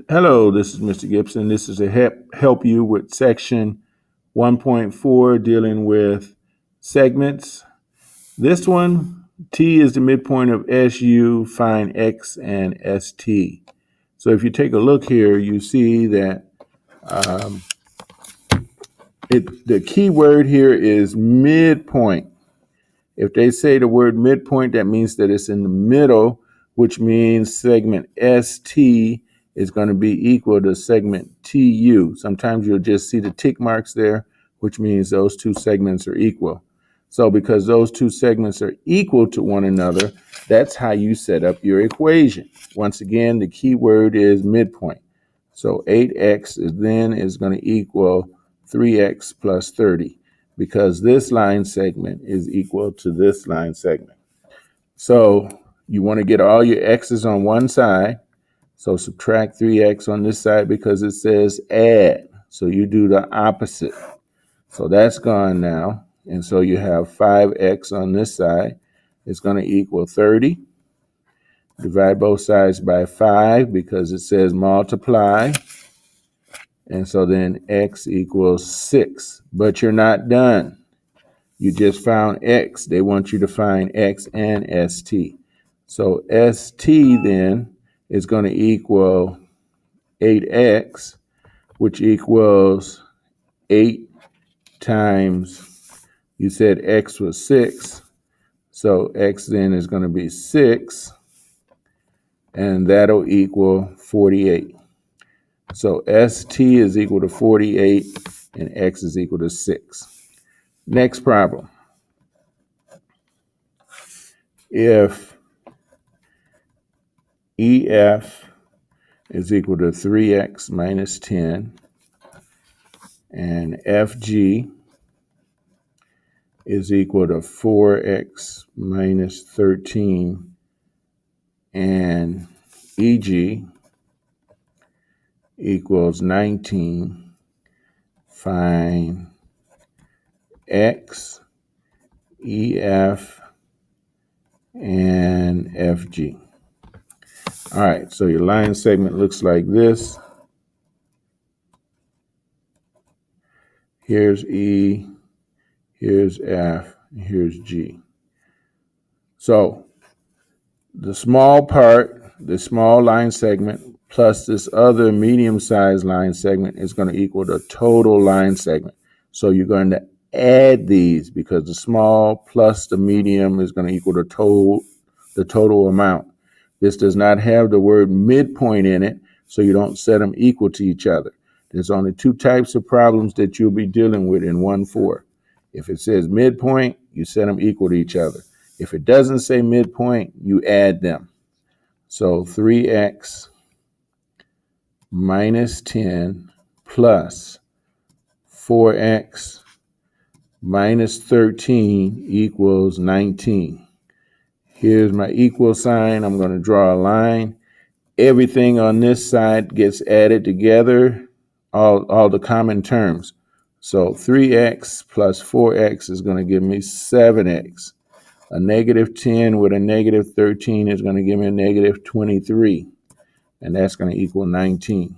Hello, this is Mr. Gibson. This is to help you with section 1.4 dealing with segments. This one, T is the midpoint of SU, find X and ST. So if you take a look here, you see that um, the key word here is midpoint. If they say the word midpoint, that means that it's in the middle, which means segment ST is going to be equal to segment TU. Sometimes you'll just see the tick marks there, which means those two segments are equal. So because those two segments are equal to one another, that's how you set up your equation. Once again, the key word is midpoint. So 8x is going to equal 3x plus 30 because this line segment is equal to this line segment. So you want to get all your x's on one side. So subtract 3x on this side because it says add. So you do the opposite. So that's gone now. And so you have 5x on this side. It's going to equal 30. Divide both sides by 5 because it says multiply. And so then x equals 6. But you're not done. You just found x. They want you to find x and st. So st then is going to equal 8x, which equals 8 times, you said x was 6. So x then is going to be 6, and that'll equal 48. So st is equal to 48, and x is equal to 6. Next problem. If EF is equal to 3x minus 10, and FG is equal to 4x minus 13, and EG equals 19, find X, EF, and FG. All right, so your line segment looks like this. Here's E, here's F, here's G. So the small part, the small line segment, plus this other medium-sized line segment is going to equal the total line segment. So you're going to add these because the small plus the medium is going to equal the total amount. This does not have the word midpoint in it, so you don't set them equal to each other. There's only two types of problems that you'll be dealing with in 1-4. If it says midpoint, you set them equal to each other. If it doesn't say midpoint, you add them. So 3x minus 10 plus 4x minus 13 equals 19. Here's my equal sign. I'm going to draw a line. Everything on this side gets added together, all the common terms. So 3x plus 4x is going to give me 7x. A negative 10 with a negative 13 is going to give me a negative 23, and that's going to equal 19.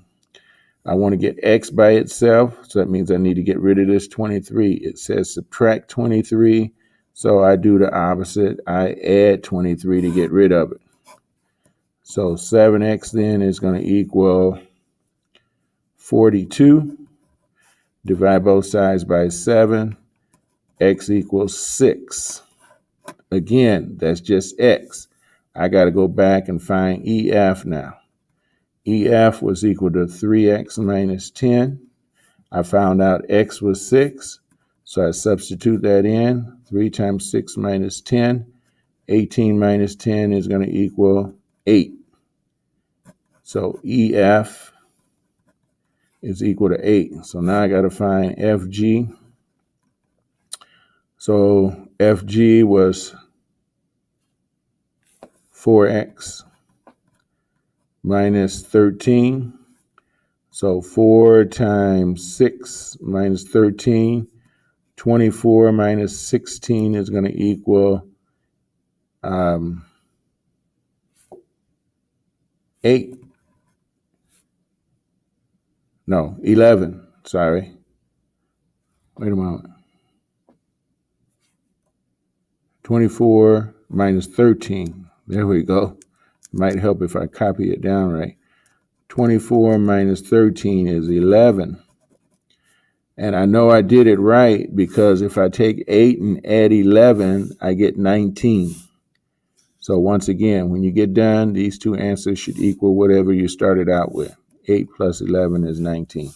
I want to get x by itself, so that means I need to get rid of this 23. It says subtract 23, so I do the opposite. I add 23 to get rid of it. So 7x then is going to equal 42. Divide both sides by 7. X equals 6. Again, that's just x. I got to go back and find EF now. EF was equal to 3x minus 10. I found out x was 6, so I substitute that in. 3 times 6 minus 10. 18 minus 10 is going to equal 8. So EF is equal to 8. So now I got to find FG. So FG was 4x minus 13. So 4 times 6 minus 13. 24 minus 16 is going to equal 8. No, 11. Sorry. Wait a moment. 24 minus 13. There we go. Might help if I copy it down right. 24 minus 13 is 11. And I know I did it right because if I take 8 and add 11, I get 19. So once again, when you get done, these two answers should equal whatever you started out with. 8 plus 11 is 19.